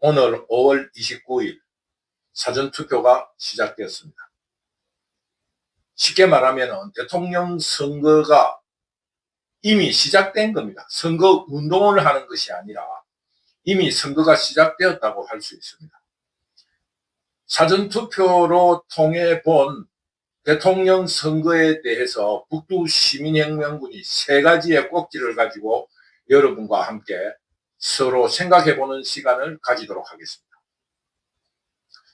오늘 5월 29일 사전투표가 시작되었습니다. 쉽게 말하면 대통령 선거가 이미 시작된 겁니다. 선거 운동을 하는 것이 아니라 이미 선거가 시작되었다고 할 수 있습니다. 사전투표로 통해 본 대통령 선거에 대해서 북두시민혁명군이 3가지의 꼭지를 가지고 여러분과 함께 서로 생각해보는 시간을 가지도록 하겠습니다.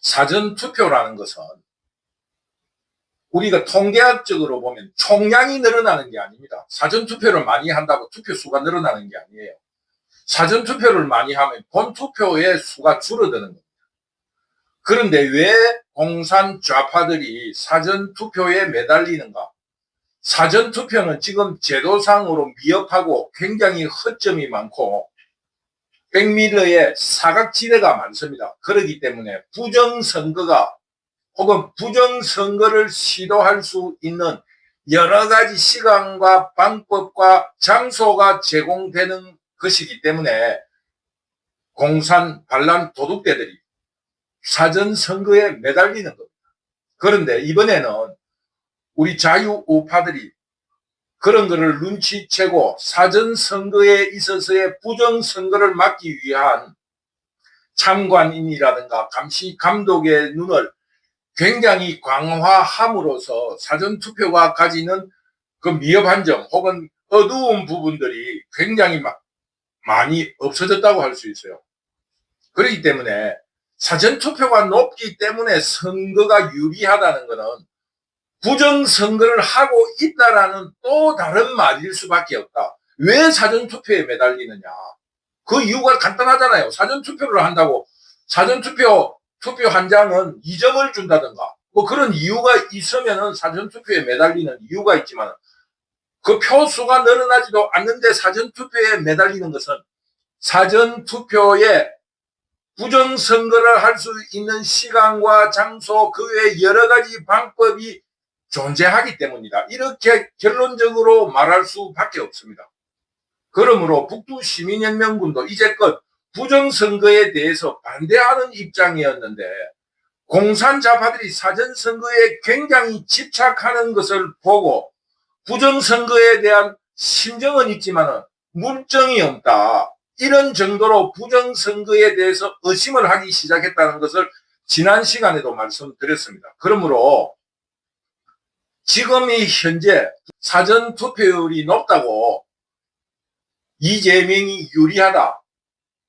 사전투표라는 것은 우리가 통계학적으로 보면 총량이 늘어나는 게 아닙니다. 사전투표를 많이 한다고 투표수가 늘어나는 게 아니에요. 사전투표를 많이 하면 본투표의 수가 줄어드는 겁니다. 그런데 왜 공산 좌파들이 사전투표에 매달리는가? 사전투표는 지금 제도상으로 미흡하고 굉장히 허점이 많고 백미러의 사각지대가 많습니다. 그렇기 때문에 부정선거가 혹은 부정선거를 시도할 수 있는 여러 가지 시간과 방법과 장소가 제공되는 것이기 때문에 공산 반란 도둑대들이 사전선거에 매달리는 겁니다. 그런데 이번에는 우리 자유우파들이 그런 거를 눈치채고 사전선거에 있어서의 부정선거를 막기 위한 참관인이라든가 감시 감독의 눈을 굉장히 강화함으로써 사전투표가 가지는 그 미흡한 점 혹은 어두운 부분들이 굉장히 많이 없어졌다고 할 수 있어요. 그렇기 때문에 사전투표가 높기 때문에 선거가 유리하다는 것은 부정선거를 하고 있다라는 또 다른 말일 수밖에 없다. 왜 사전투표에 매달리느냐? 그 이유가 간단하잖아요. 사전투표를 한다고 사전투표 한 장은 2점을 준다든가 뭐 그런 이유가 있으면은 사전투표에 매달리는 이유가 있지만 그 표수가 늘어나지도 않는데 사전투표에 매달리는 것은 사전투표에 부정선거를 할 수 있는 시간과 장소 그 외에 여러 가지 방법이 존재하기 때문이다. 이렇게 결론적으로 말할 수밖에 없습니다. 그러므로 북두시민혁명군도 이제껏 부정선거에 대해서 반대하는 입장이었는데 공산좌파들이 사전선거에 굉장히 집착하는 것을 보고 부정선거에 대한 심정은 있지만 물증이 없다. 이런 정도로 부정선거에 대해서 의심을 하기 시작했다는 것을 지난 시간에도 말씀드렸습니다. 그러므로 지금이 현재 사전투표율이 높다고 이재명이 유리하다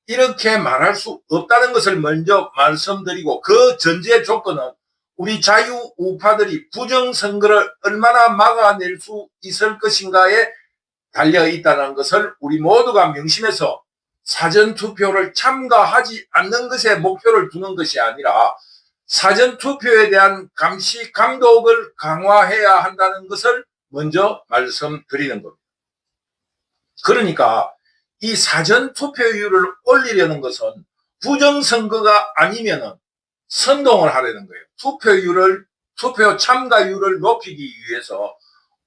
이렇게 말할 수 없다는 것을 먼저 말씀드리고 그 전제 조건은 우리 자유우파들이 부정선거를 얼마나 막아낼 수 있을 것인가에 달려있다는 것을 우리 모두가 명심해서 사전투표를 참가하지 않는 것에 목표를 두는 것이 아니라 사전투표에 대한 감시 감독을 강화해야 한다는 것을 먼저 말씀드리는 겁니다. 그러니까 이 사전투표율을 올리려는 것은 부정선거가 아니면은 선동을 하려는 거예요. 투표 참가율을 높이기 위해서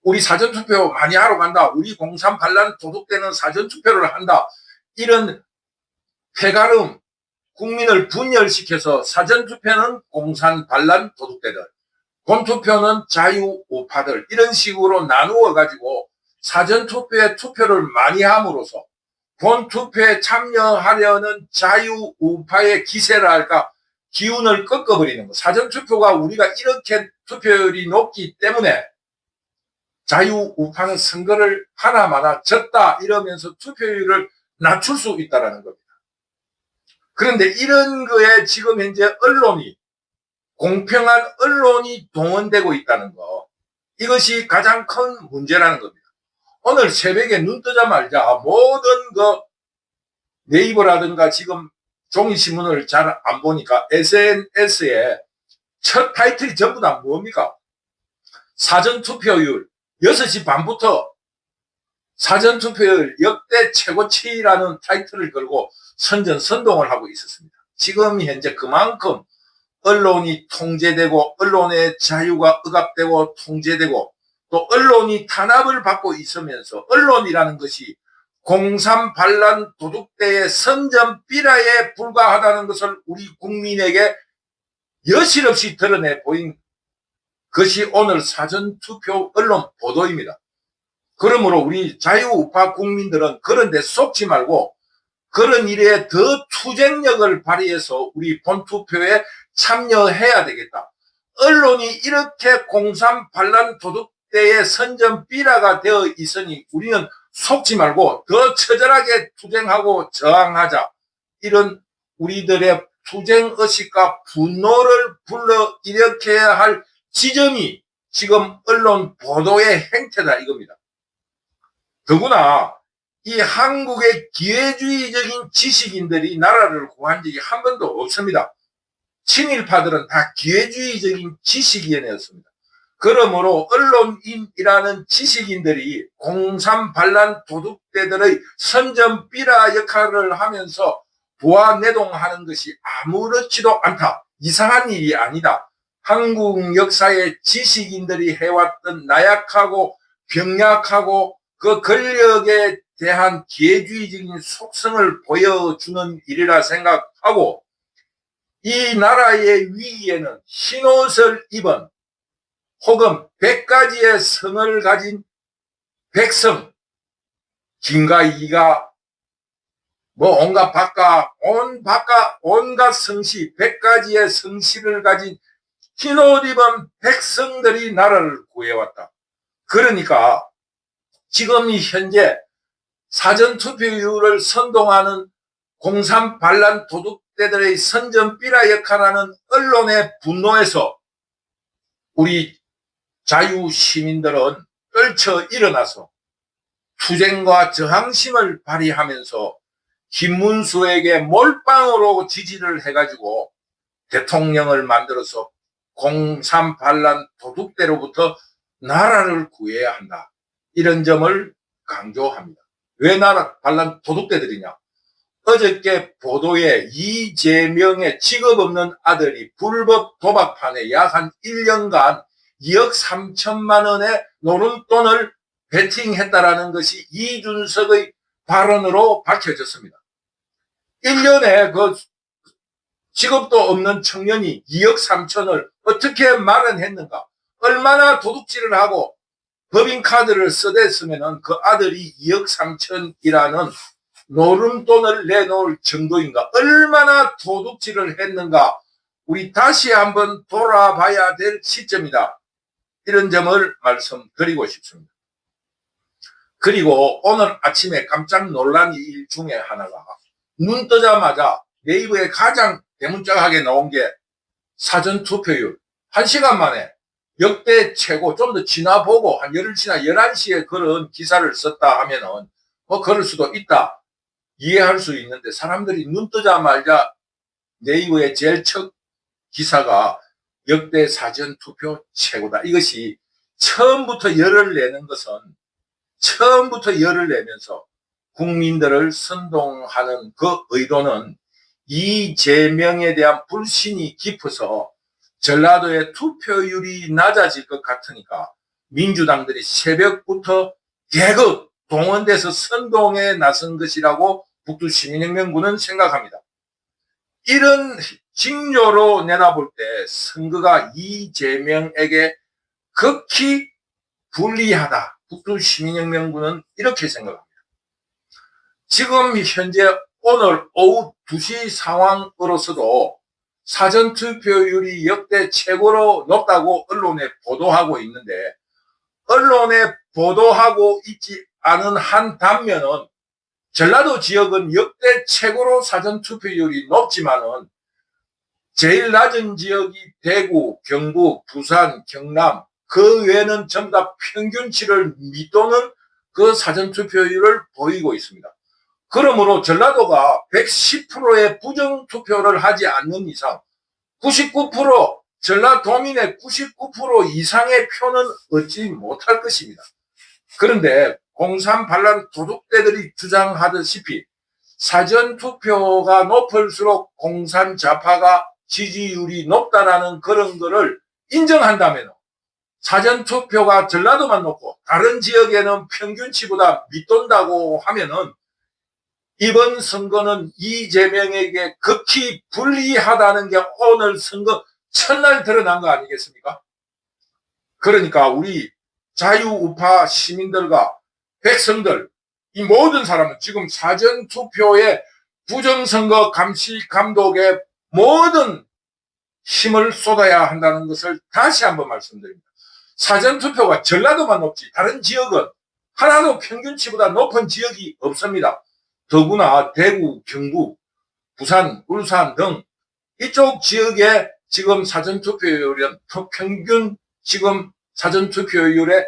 우리 사전투표 많이 하러 간다. 우리 공산 반란 도둑대는 사전투표를 한다. 이런 폐가름 국민을 분열시켜서 사전투표는 공산 반란 도둑대들, 본투표는 자유우파들 이런 식으로 나누어 가지고 사전투표에 투표를 많이 함으로써 본투표에 참여하려는 자유우파의 기세랄까 기운을 꺾어버리는 것. 사전투표가 우리가 이렇게 투표율이 높기 때문에 자유우파는 선거를 하나마나 졌다 이러면서 투표율을 낮출 수 있다는 겁니다. 그런데 이런 거에 지금 현재 언론이 공평한 언론이 동원되고 있다는 거 이것이 가장 큰 문제라는 겁니다. 오늘 새벽에 눈 뜨자마자 모든 그 네이버라든가 지금 종이신문을 잘 안 보니까 SNS에 첫 타이틀이 전부 다 뭡니까? 사전투표율 6시 반부터 사전투표율 역대 최고치라는 타이틀을 걸고 선전선동을 하고 있었습니다. 지금 현재 그만큼 언론이 통제되고 언론의 자유가 억압되고 통제되고 또 언론이 탄압을 받고 있으면서 언론이라는 것이 공산 반란 도둑대의 선전비라에 불과하다는 것을 우리 국민에게 여실없이 드러내 보인 것이 오늘 사전투표 언론 보도입니다. 그러므로 우리 자유우파 국민들은 그런 데 속지 말고 그런 일에 더 투쟁력을 발휘해서 우리 본투표에 참여해야 되겠다. 언론이 이렇게 공산 반란 도둑대의 선전비라가 되어 있으니 우리는 속지 말고 더 처절하게 투쟁하고 저항하자. 이런 우리들의 투쟁의식과 분노를 불러일으켜야 할 지점이 지금 언론 보도의 행태다 이겁니다. 더구나 이 한국의 기회주의적인 지식인들이 나라를 구한 적이 한 번도 없습니다. 친일파들은 다 기회주의적인 지식인이었습니다. 그러므로 언론인이라는 지식인들이 공산 반란 도둑대들의 선전비라 역할을 하면서 부하내동하는 것이 아무렇지도 않다. 이상한 일이 아니다. 한국 역사의 지식인들이 해왔던 나약하고 병약하고 그 권력에 대한 기회주의적인 속성을 보여주는 일이라 생각하고 이 나라의 위기에는 흰옷을 입은 혹은 100가지의 성을 가진 백성, 김과 이가 뭐 온갖 성씨, 100가지의 성씨를 가진 흰옷 입은 백성들이 나라를 구해왔다. 그러니까 지금 이 현재 사전투표율을 선동하는 공산 반란 도둑대들의 선전비라 역할하는 언론의 분노에서 우리 자유시민들은 떨쳐 일어나서 투쟁과 저항심을 발휘하면서 김문수에게 몰빵으로 지지를 해가지고 대통령을 만들어서 공산 반란 도둑대로부터 나라를 구해야 한다. 이런 점을 강조합니다. 왜 나라 반란 도둑대들이냐? 어저께 보도에 이재명의 직업 없는 아들이 불법 도박판에 약 한 1년간 2억 3천만 원의 노름돈을 베팅했다라는 것이 이준석의 발언으로 밝혀졌습니다. 1년에 그 직업도 없는 청년이 2억 3천을 어떻게 마련했는가? 얼마나 도둑질을 하고 법인카드를 써댔으면 그 아들이 2억 3천이라는 노름돈을 내놓을 정도인가? 얼마나 도둑질을 했는가? 우리 다시 한번 돌아봐야 될 시점이다. 이런 점을 말씀드리고 싶습니다. 그리고 오늘 아침에 깜짝 놀란 일 중에 하나가 눈 뜨자마자 네이버에 가장 대문짝하게 나온 게 사전투표율 1시간 만에 역대 최고, 좀 더 지나보고 한 10시나 11시에 그런 기사를 썼다 하면은 뭐 그럴 수도 있다. 이해할 수 있는데 사람들이 눈 뜨자마자 네이버의 제일 첫 기사가 역대 사전투표 최고다. 이것이 처음부터 열을 내면서 국민들을 선동하는 그 의도는 이재명에 대한 불신이 깊어서 전라도의 투표율이 낮아질 것 같으니까 민주당들이 새벽부터 대거 동원돼서 선동에 나선 것이라고 북두시민혁명군은 생각합니다. 이런 징조로 내다볼 때 선거가 이재명에게 극히 불리하다. 북두시민혁명군은 이렇게 생각합니다. 지금 현재 오늘 오후 2시 상황으로서도 사전투표율이 역대 최고로 높다고 언론에 보도하고 있는데 언론에 보도하고 있지 않은 한 단면은 전라도 지역은 역대 최고로 사전투표율이 높지만은 제일 낮은 지역이 대구, 경북, 부산, 경남 그 외에는 전부 다 평균치를 밑도는 그 사전투표율을 보이고 있습니다. 그러므로 전라도가 110%의 부정투표를 하지 않는 이상 99% 전라도민의 99% 이상의 표는 얻지 못할 것입니다. 그런데 공산 반란 도둑대들이 주장하다시피 사전투표가 높을수록 공산 좌파가 지지율이 높다라는 그런 거를 인정한다면 사전투표가 전라도만 높고 다른 지역에는 평균치보다 밑돈다고 하면은 이번 선거는 이재명에게 극히 불리하다는 게 오늘 선거 첫날 드러난 거 아니겠습니까? 그러니까 우리 자유우파 시민들과 백성들, 이 모든 사람은 지금 사전투표에 부정선거 감시 감독에 모든 힘을 쏟아야 한다는 것을 다시 한번 말씀드립니다. 사전투표가 전라도만 높지 다른 지역은 하나도 평균치보다 높은 지역이 없습니다. 더구나 대구, 경북, 부산, 울산 등 이쪽 지역에 지금 사전투표율은 평균 지금 사전투표율의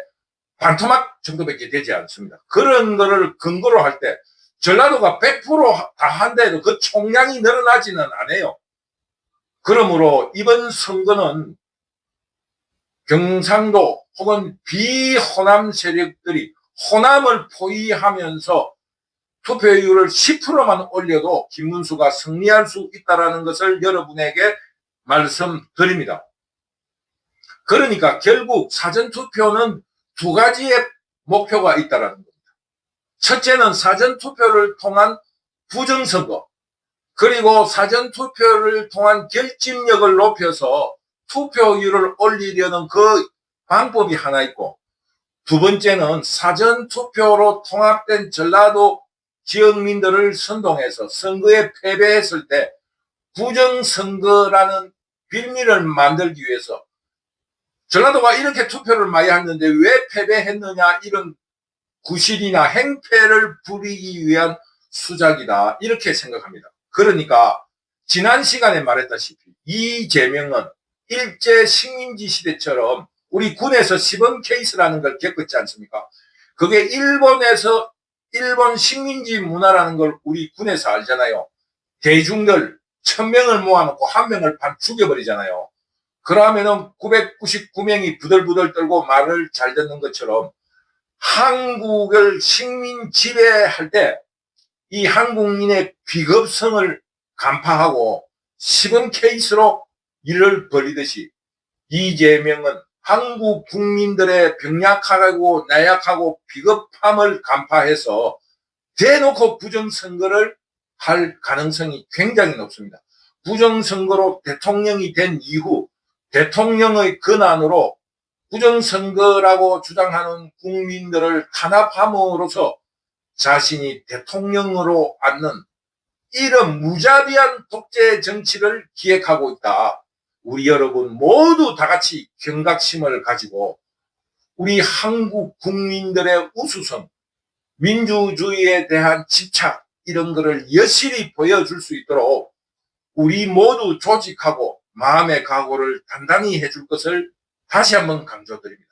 반토막 정도밖에 되지 않습니다. 그런 거를 근거로 할 때 전라도가 100%다 한데도 그 총량이 늘어나지는 않아요. 그러므로 이번 선거는 경상도 혹은 비호남 세력들이 호남을 포위하면서 투표율을 10%만 올려도 김문수가 승리할 수 있다는 것을 여러분에게 말씀드립니다. 그러니까 결국 사전투표는 두 가지의 목표가 있다는 겁니다. 첫째는 사전투표를 통한 부정선거, 그리고 사전투표를 통한 결집력을 높여서 투표율을 올리려는 그 방법이 하나 있고, 두 번째는 사전투표로 통합된 전라도 지역민들을 선동해서 선거에 패배했을 때 부정선거라는 빌미를 만들기 위해서 전라도가 이렇게 투표를 많이 했는데 왜 패배했느냐, 이런 구실이나 행패를 부리기 위한 수작이다, 이렇게 생각합니다. 그러니까 지난 시간에 말했다시피 이재명은 일제 식민지 시대처럼 우리 군에서 시범 케이스라는 걸 겪었지 않습니까? 그게 일본 식민지 문화라는 걸 우리 군에서 알잖아요. 대중들 1000명을 모아놓고 1명을 반 죽여버리잖아요. 그러면은 999명이 부들부들 떨고 말을 잘 듣는 것처럼 한국을 식민 지배할 때 이 한국민의 비겁성을 간파하고 시범 케이스로 일을 벌이듯이 이재명은 한국 국민들의 병약하고 나약하고 비겁함을 간파해서 대놓고 부정선거를 할 가능성이 굉장히 높습니다. 부정선거로 대통령이 된 이후 대통령의 권한으로 부정선거라고 주장하는 국민들을 탄압함으로써 자신이 대통령으로 앉는 이런 무자비한 독재 정치를 기획하고 있다. 우리 여러분 모두 다 같이 경각심을 가지고 우리 한국 국민들의 우수성, 민주주의에 대한 집착, 이런 거를 여실히 보여줄 수 있도록 우리 모두 조직하고 마음의 각오를 단단히 해줄 것을 다시 한번 강조드립니다.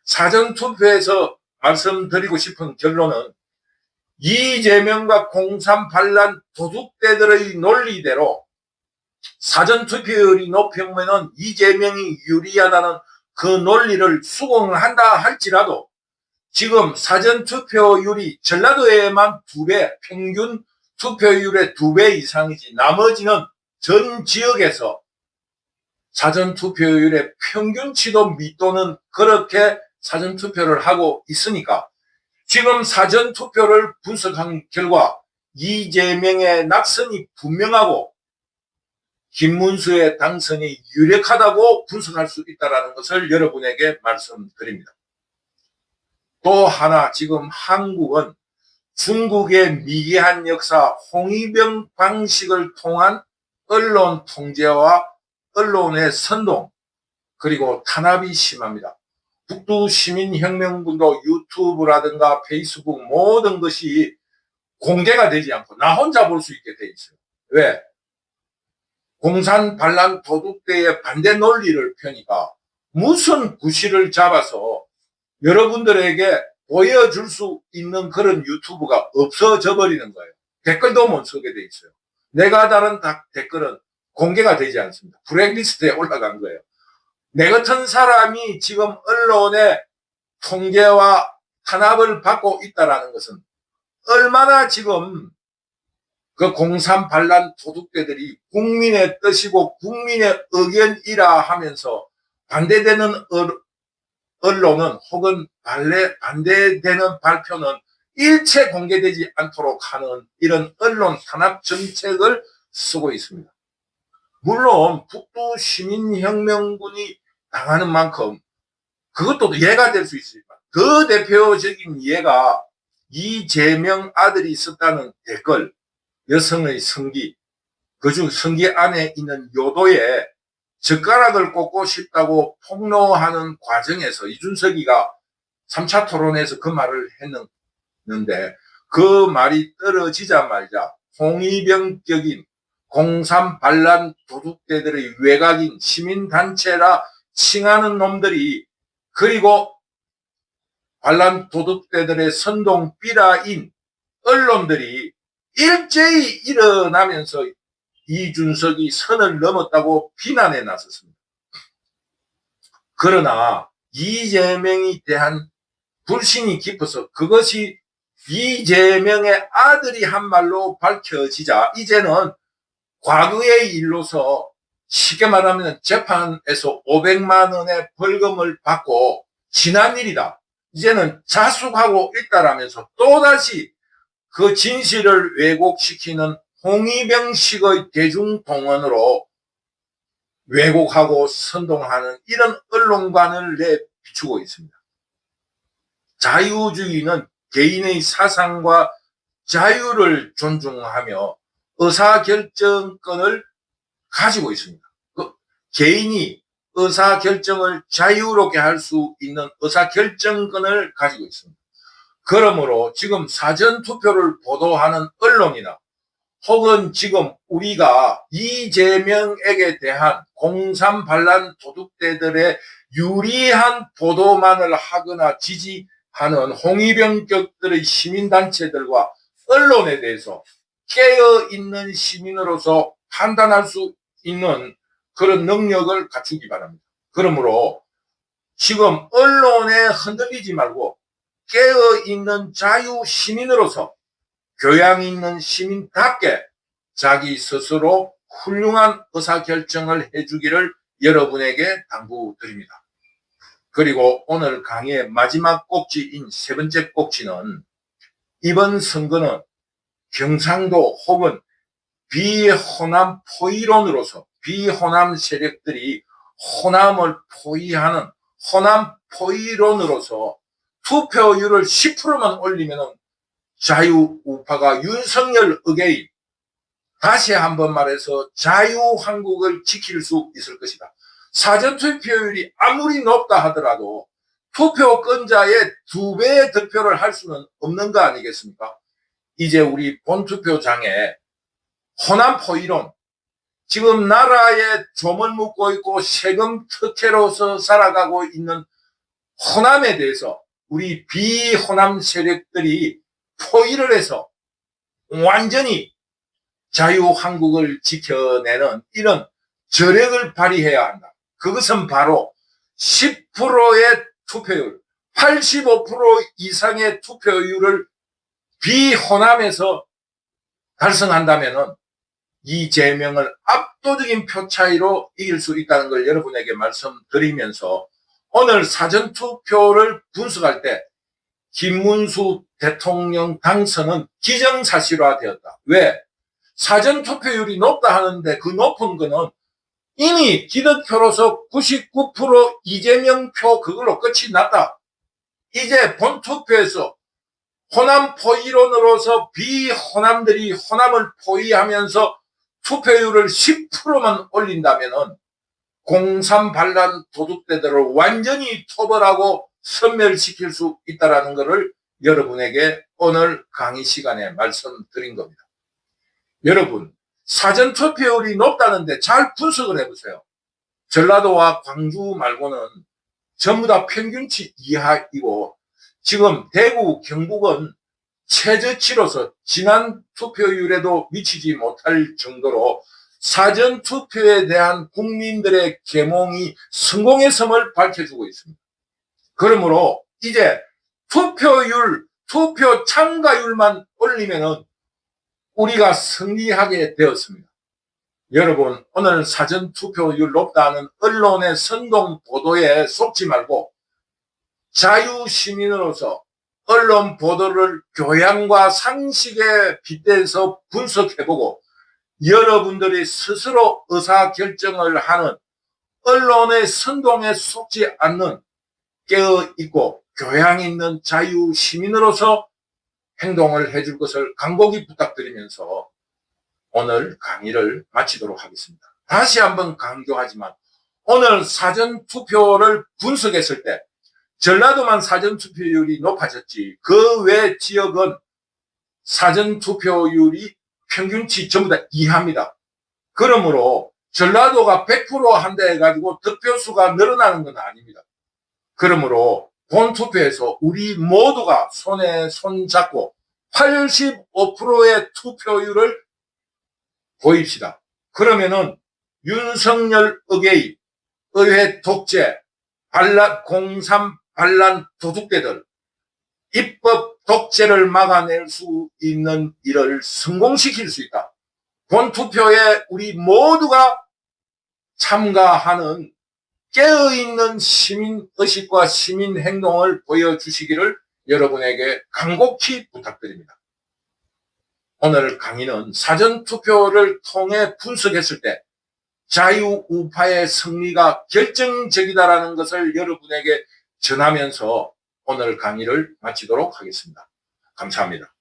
사전투표에서 말씀드리고 싶은 결론은 이재명과 공산 반란 도둑대들의 논리대로 사전투표율이 높으면 이재명이 유리하다는 그 논리를 수긍한다 할지라도 지금 사전투표율이 전라도에만 2배, 평균 투표율의 2배 이상이지 나머지는 전 지역에서 사전투표율의 평균치도 밑도는 그렇게 사전투표를 하고 있으니까 지금 사전투표를 분석한 결과 이재명의 낙선이 분명하고 김문수의 당선이 유력하다고 분석할 수 있다는 것을 여러분에게 말씀드립니다. 또 하나, 지금 한국은 중국의 미개한 역사, 홍위병 방식을 통한 언론 통제와 언론의 선동, 그리고 탄압이 심합니다. 북두시민혁명군도 유튜브라든가 페이스북 모든 것이 공개가 되지 않고 나 혼자 볼 수 있게 돼 있어요. 왜? 공산 반란 도둑대의 반대 논리를 펴니까 무슨 구실을 잡아서 여러분들에게 보여줄 수 있는 그런 유튜브가 없어져 버리는 거예요. 댓글도 못 쓰게 돼 있어요. 내가 다른 댓글은 공개가 되지 않습니다. 블랙리스트에 올라간 거예요. 내 같은 사람이 지금 언론의 통제와 탄압을 받고 있다는 것은 얼마나 지금 그 공산 반란 도둑대들이 국민의 뜻이고 국민의 의견이라 하면서 반대되는 언론은 혹은 반대되는 발표는 일체 공개되지 않도록 하는 이런 언론 탄압 정책을 쓰고 있습니다. 물론 북두 시민혁명군이 당하는 만큼 그것도 예가 될 수 있습니다. 그 대표적인 예가 이재명 아들이 썼다는 댓글, 여성의 성기, 그중 성기 안에 있는 요도에 젓가락을 꽂고 싶다고 폭로하는 과정에서 이준석이가 3차 토론에서 그 말을 했는데 그 말이 떨어지자마자 홍위병적인 공산 반란 도둑대들의 외곽인 시민단체라 칭하는 놈들이 그리고 반란 도둑대들의 선동 삐라인 언론들이 일제히 일어나면서 이준석이 선을 넘었다고 비난에 나섰습니다. 그러나 이재명에 대한 불신이 깊어서 그것이 이재명의 아들이 한 말로 밝혀지자 이제는 과거의 일로서 쉽게 말하면 재판에서 500만 원의 벌금을 받고 지난 일이다. 이제는 자숙하고 있다라면서 또다시 그 진실을 왜곡시키는 홍위병식의 대중동원으로 왜곡하고 선동하는 이런 언론관을 내비추고 있습니다. 자유주의는 개인의 사상과 자유를 존중하며 의사결정권을 가지고 있습니다. 개인이 의사결정을 자유롭게 할 수 있는 의사결정권을 가지고 있습니다. 그러므로 지금 사전투표를 보도하는 언론이나 혹은 지금 우리가 이재명에게 대한 공산 반란 도둑대들의 유리한 보도만을 하거나 지지하는 홍위병격들의 시민단체들과 언론에 대해서 깨어있는 시민으로서 판단할 수 있는 그런 능력을 갖추기 바랍니다. 그러므로 지금 언론에 흔들리지 말고 깨어있는 자유 시민으로서 교양 있는 시민답게 자기 스스로 훌륭한 의사결정을 해주기를 여러분에게 당부드립니다. 그리고 오늘 강의의 마지막 꼭지인 세 번째 꼭지는 이번 선거는 경상도 혹은 비호남 포위론으로서 비호남 세력들이 호남을 포위하는 호남 포위론으로서 투표율을 10%만 올리면 자유우파가 윤석열 의계인 다시 한번 말해서 자유한국을 지킬 수 있을 것이다. 사전투표율이 아무리 높다 하더라도 투표권자의 2배의 득표를 할 수는 없는 거 아니겠습니까? 이제 우리 본투표장에 호남 포위론, 지금 나라에 조물 묻고 있고 세금 특혜로서 살아가고 있는 호남에 대해서 우리 비호남 세력들이 포위를 해서 완전히 자유한국을 지켜내는 이런 저력을 발휘해야 한다. 그것은 바로 10%의 투표율, 85% 이상의 투표율을 비호남에서 달성한다면 이재명을 압도적인 표 차이로 이길 수 있다는 걸 여러분에게 말씀드리면서 오늘 사전투표를 분석할 때 김문수 대통령 당선은 기정사실화되었다. 왜? 사전투표율이 높다 하는데 그 높은 거는 이미 기득표로서 99% 이재명 표 그걸로 끝이 났다. 이제 본투표에서 호남 포위론으로서 비호남들이 호남을 포위하면서 투표율을 10%만 올린다면은 공산 반란 도둑대들을 완전히 토벌하고 섬멸시킬 수 있다는 것을 여러분에게 오늘 강의 시간에 말씀드린 겁니다. 여러분, 사전투표율이 높다는데 잘 분석을 해보세요. 전라도와 광주 말고는 전부 다 평균치 이하이고 지금 대구, 경북은 최저치로서 지난 투표율에도 미치지 못할 정도로 사전투표에 대한 국민들의 계몽이 성공의 섬을 밝혀주고 있습니다. 그러므로 이제 투표율, 투표 참가율만 올리면은 우리가 승리하게 되었습니다. 여러분, 오늘 사전투표율 높다는 언론의 선동 보도에 속지 말고 자유시민으로서 언론 보도를 교양과 상식에 빗대서 분석해보고 여러분들이 스스로 의사결정을 하는 언론의 선동에 속지 않는 깨어있고 교양 있는 자유시민으로서 행동을 해줄 것을 간곡히 부탁드리면서 오늘 강의를 마치도록 하겠습니다. 다시 한번 강조하지만 오늘 사전투표를 분석했을 때 전라도만 사전투표율이 높아졌지 그 외 지역은 사전투표율이 평균치 전부 다 이하입니다. 그러므로 전라도가 100% 한다 해가지고 득표수가 늘어나는 건 아닙니다. 그러므로 본투표에서 우리 모두가 손에 손 잡고 85%의 투표율을 보입시다. 그러면은 윤석열 의계의 의회 독재, 공산 반란 도둑대들 입법 독재를 막아낼 수 있는 일을 성공시킬 수 있다. 본투표에 우리 모두가 참가하는 깨어있는 시민의식과 시민행동을 보여주시기를 여러분에게 간곡히 부탁드립니다. 오늘 강의는 사전투표를 통해 분석했을 때 자유우파의 승리가 결정적이다라는 것을 여러분에게 전하면서 오늘 강의를 마치도록 하겠습니다. 감사합니다.